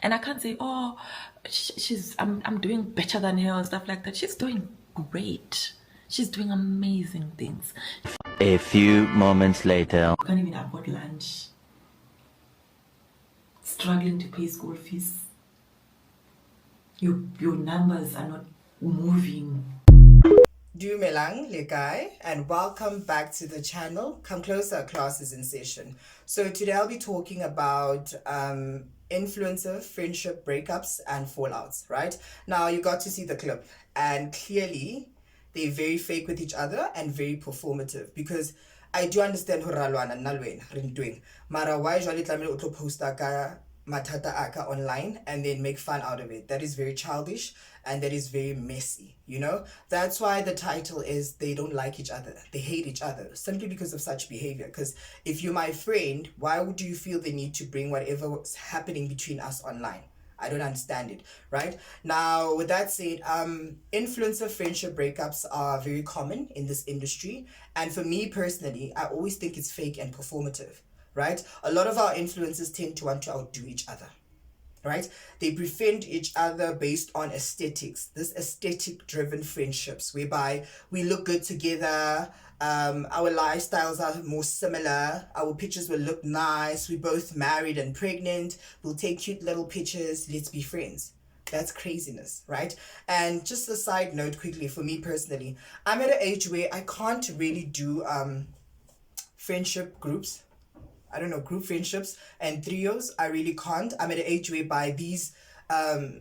And I can't say, oh, I'm doing better than her or stuff like that. She's doing great. She's doing amazing things. A few moments later. You can't even afford lunch. Struggling to pay school fees. Your numbers are not moving. Dumelang Lekai, and welcome back to the channel. Come closer, class is in session. So today I'll be talking about influencer friendship breakups and fallouts, right? Now you got to see the clip, and clearly they're very fake with each other and very performative, because I do understand ho ralwana nna le wena re ntweng, mara why jwale tlamehile o tlo posta ka matata aka online and then make fun out of it? That is very childish and that is very messy, you know? That's why the title is They Don't Like Each Other. They hate each other simply because of such behavior. Because if you're my friend, why would you feel the need to bring whatever's happening between us online? I don't understand it, right? Now, with that said, influencer friendship breakups are very common in this industry. And for me personally, I always think it's fake and performative, right? A lot of our influencers tend to want to outdo each other, right? They befriend each other based on aesthetics, this aesthetic driven friendships whereby we look good together, our lifestyles are more similar, our pictures will look nice, we're both married and pregnant, we'll take cute little pictures, let's be friends. That's craziness, right? And just a side note quickly, for me personally, I'm at an age where I can't really do friendship groups. I don't know, group friendships and trios. I really can't. I'm at an age whereby these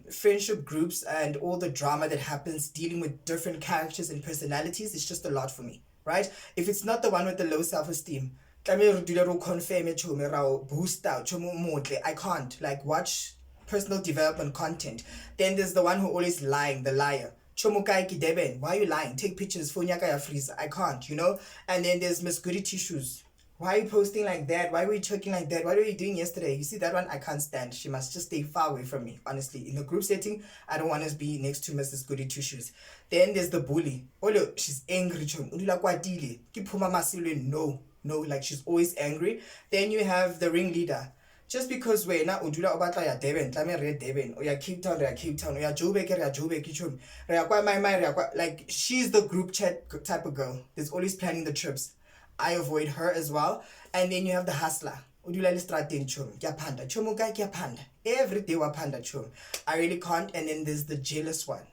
friendship groups and all the drama that happens dealing with different characters and personalities is just a lot for me, right? If it's not the one with the low self-esteem, I can't like watch personal development content. Then there's the one who always lying, the liar. Why are you lying? Take pictures, phone yaka ya freeze. I can't, you know? And then there's Miss Goody Tissues. Why are you posting like that? Why were you talking like that? What were you doing yesterday? You see, that one I can't stand. She must just stay far away from me, honestly. In a group setting, I don't want to be next to Mrs. Goody Two Shoes. Then there's the bully. Oh, she's angry. No, like she's always angry. Then you have the ringleader. Just because we're not udula obatla ya Devon, tame re Devon, or ya Cape Town, or ya Joburg, like she's the group chat type of girl that's always planning the trips. I avoid her as well. And then you have the hustler. Every day wapanda chum. I really can't. And then there's the jealous one.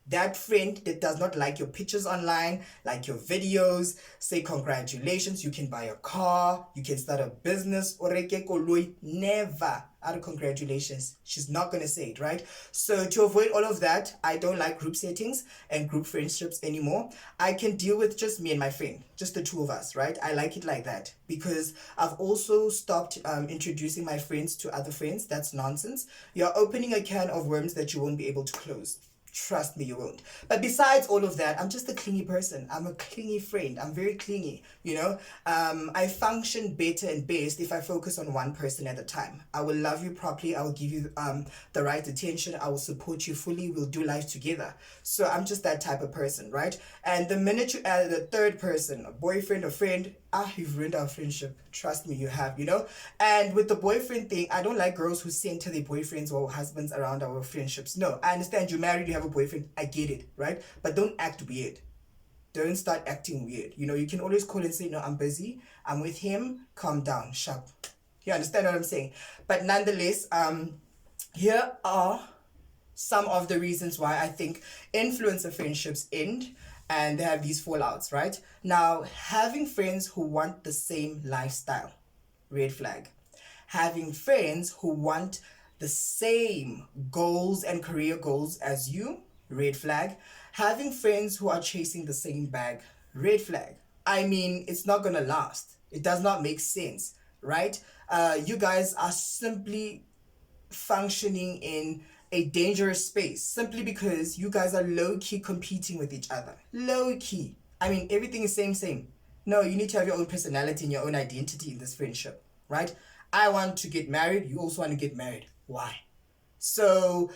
That friend that does not like your pictures online, like your videos, say congratulations, you can buy a car, you can start a business, never out of congratulations. She's not going to say it, right? So to avoid all of that, I don't like group settings and group friendships anymore. I can deal with just me and my friend, just the two of us, right? I like it like that because I've also stopped introducing my friends to other friends. That's nonsense. You're opening a can of worms that you won't be able to close. Trust me, you won't. But besides all of that, I'm just a clingy person. I'm a clingy friend. I'm very clingy, you know. I function better and best if I focus on one person at a time. I will love you properly. I will give you the right attention. I will support you fully. We'll do life together. So I'm just that type of person, right? And the minute you add the third person, a boyfriend, a friend, you've ruined our friendship. Trust me, you have, you know? And with the boyfriend thing, I don't like girls who center their boyfriends or husbands around our friendships. No, I understand you're married, you have a boyfriend. I get it, right? But don't act weird. Don't start acting weird. You know, you can always call and say, no, I'm busy. I'm with him. Calm down, sharp. You understand what I'm saying? But nonetheless, here are some of the reasons why I think influencer friendships end and they have these fallouts, right? Now, having friends who want the same lifestyle, red flag. Having friends who want the same goals and career goals as you, red flag. Having friends who are chasing the same bag, red flag. I mean, it's not gonna last. It does not make sense, right? You guys are simply functioning in a dangerous space simply because you guys are low-key competing with each other. Low-key. I mean, everything is same. No, you need to have your own personality and your own identity in this friendship, right? I want to get married. You also want to get married. Why? So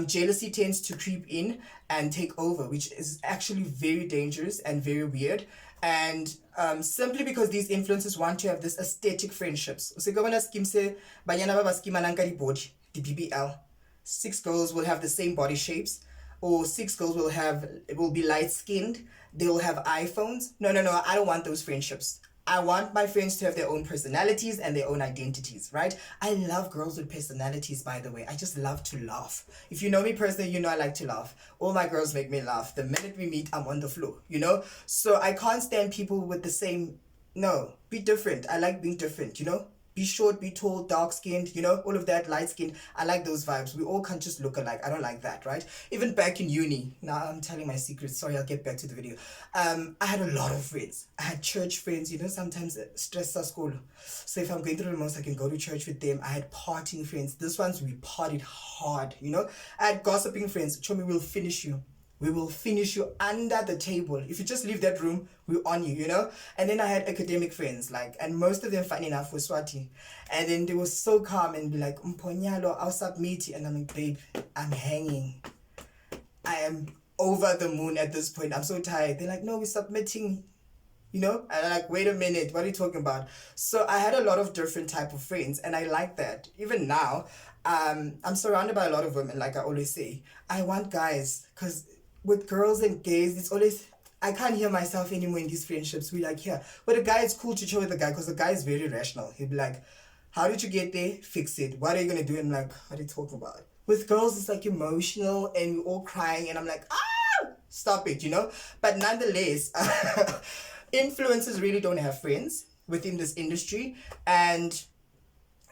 jealousy tends to creep in and take over, which is actually very dangerous and very weird. And simply because these influencers want to have this aesthetic friendships. So governor scheme say banyana ba schema nang ka di body, the BBL. 6 girls will have the same body shapes, or 6 girls will be light skinned, they will have iPhones. No, no, no, I don't want those friendships. I want my friends to have their own personalities and their own identities, right? I love girls with personalities, by the way. I just love to laugh. If you know me personally, you know I like to laugh. All my girls make me laugh. The minute we meet, I'm on the floor, you know? So I can't stand people with the same. No, be different. I like being different, you know? Be short, be tall, dark skinned, you know, all of that, light skinned. I like those vibes. We all can't just look alike. I don't like that, right? Even back in uni, now I'm telling my secrets. Sorry, I'll get back to the video. I had a lot of friends. I had church friends, you know, sometimes stress at school. So if I'm going through the most, I can go to church with them. I had partying friends. These ones, we partied hard, you know. I had gossiping friends. Show me, we'll finish you. We will finish you under the table. If you just leave that room, we're on you, you know? And then I had academic friends, like, and most of them, funny enough, were Swati. And then they were so calm and be like, Mponyalo, I'll submit. And I'm like, babe, I'm hanging. I am over the moon at this point. I'm so tired. They're like, no, we're submitting, you know? And I'm like, wait a minute, what are you talking about? So I had a lot of different type of friends, and I like that. Even now, I'm surrounded by a lot of women, like I always say. I want guys, because with girls and gays, it's always, I can't hear myself anymore in these friendships. We like, yeah. But a guy, it's cool to chill with a guy because the guy is very rational. He'll be like, how did you get there? Fix it. What are you going to do? And I'm like, what are you talking about? With girls, it's like emotional and we're all crying. And I'm like, stop it, you know? But nonetheless, influencers really don't have friends within this industry. And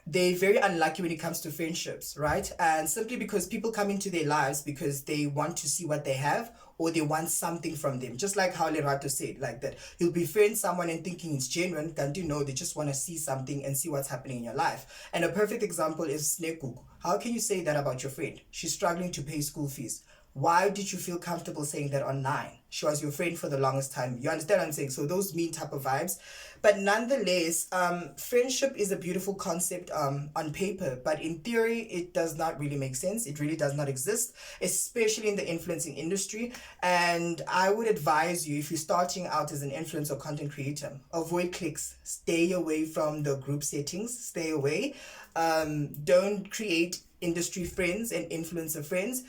they're very unlucky when it comes to friendships, right? And simply because people come into their lives because they want to see what they have or they want something from them. Just like how Lerato said, like that. You'll befriend someone and thinking it's genuine, can't you know they just want to see something and see what's happening in your life. And a perfect example is Snekuku. How can you say that about your friend? She's struggling to pay school fees. Why did you feel comfortable saying that online? She was your friend for the longest time. You understand what I'm saying? So those mean type of vibes. But nonetheless, friendship is a beautiful concept on paper. But in theory, it does not really make sense. It really does not exist, especially in the influencing industry. And I would advise you, if you're starting out as an influencer or content creator, avoid cliques. Stay away from the group settings. Stay away. Don't create industry friends and influencer friends,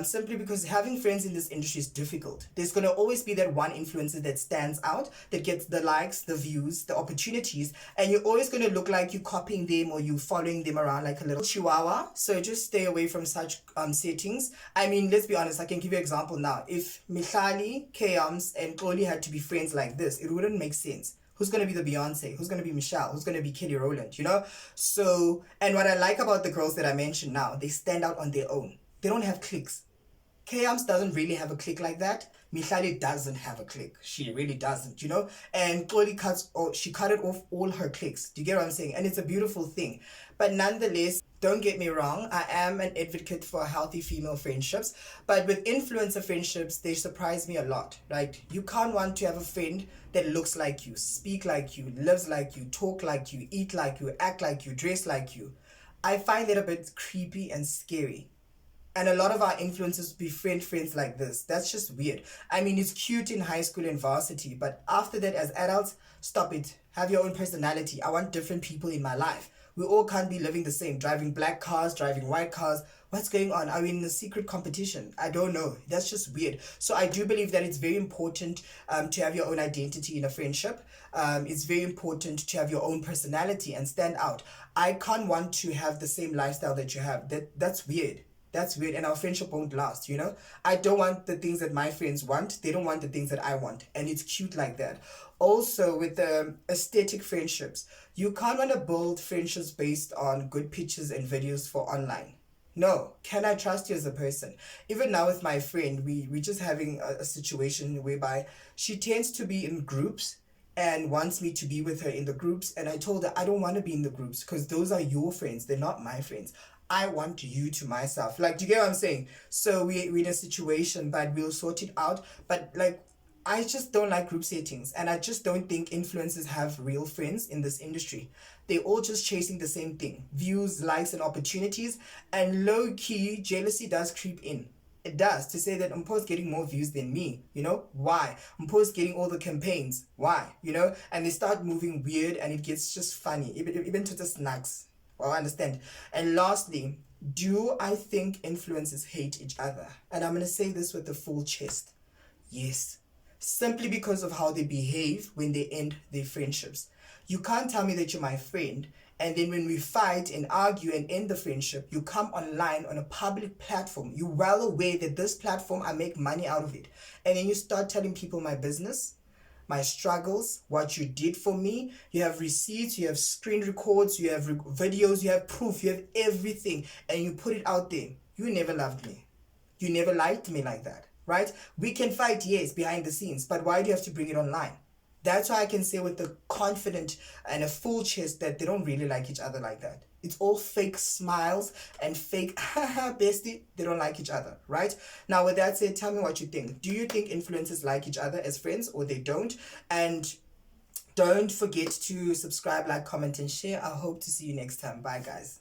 simply because having friends in this industry is difficult. There's going to always be that one influencer that stands out, that gets the likes, the views, the opportunities, and you're always going to look like you're copying them or you following them around like a little chihuahua. So just stay away from such settings. I mean, let's be honest, I can give you an example now. If Mihlali, Kayams, and Koli had to be friends like this, it wouldn't make sense. Who's going to be the Beyonce? Who's going to be Michelle? Who's going to be Kelly Rowland? You know? So, and what I like about the girls that I mentioned now, they stand out on their own. They don't have cliques. Kayams doesn't really have a clique like that. Mihlali doesn't have a clique. She really doesn't, you know? And Chloe she cut it off all her cliques. Do you get what I'm saying? And it's a beautiful thing. But nonetheless, don't get me wrong, I am an advocate for healthy female friendships. But with influencer friendships, they surprise me a lot. Right? You can't want to have a friend that looks like you, speak like you, lives like you, talk like you, eat like you, act like you, dress like you. I find that a bit creepy and scary. And a lot of our influencers befriend friends like this. That's just weird. I mean, it's cute in high school and varsity, but after that, as adults, stop it. Have your own personality. I want different people in my life. We all can't be living the same, driving black cars, driving white cars. What's going on? Are we in a secret competition? I don't know. That's just weird. So I do believe that it's very important to have your own identity in a friendship. It's very important to have your own personality and stand out. I can't want to have the same lifestyle that you have. That's weird. That's weird, and our friendship won't last, you know? I don't want the things that my friends want. They don't want the things that I want, and it's cute like that. Also, with the aesthetic friendships, you can't want to build friendships based on good pictures and videos for online. No, can I trust you as a person? Even now with my friend, we're just having a situation whereby she tends to be in groups and wants me to be with her in the groups, and I told her I don't want to be in the groups because those are your friends, they're not my friends. I want you to myself. Like, do you get what I'm saying? So we're in a situation, but we'll sort it out. But like, I just don't like group settings, and I just don't think influencers have real friends in this industry. They're all just chasing the same thing: views, likes, and opportunities. And low key, jealousy does creep in. It does, to say that Mpo's getting more views than me, you know? Why? Mpo's getting all the campaigns. Why? You know? And they start moving weird, and it gets just funny. Even to the snacks. Well, I understand. And lastly, Do I think influencers hate each other? And I'm going to say this with a full chest. Yes. Simply because of how they behave when they end their friendships. You can't tell me that you're my friend, and then when we fight and argue and end the friendship, you come online on a public platform. You're well aware that this platform, I make money out of it. And then you start telling people my business, my struggles, what you did for me. You have receipts, you have screen records, you have videos, you have proof, you have everything, and you put it out there. You never loved me. You never liked me like that, right? We can fight, yes, behind the scenes, but why do you have to bring it online? That's why I can say with a confident and a full chest that they don't really like each other like that. It's all fake smiles and fake, haha, bestie, they don't like each other, right? Now, with that said, tell me what you think. Do you think influencers like each other as friends or they don't? And don't forget to subscribe, like, comment, and share. I hope to see you next time. Bye, guys.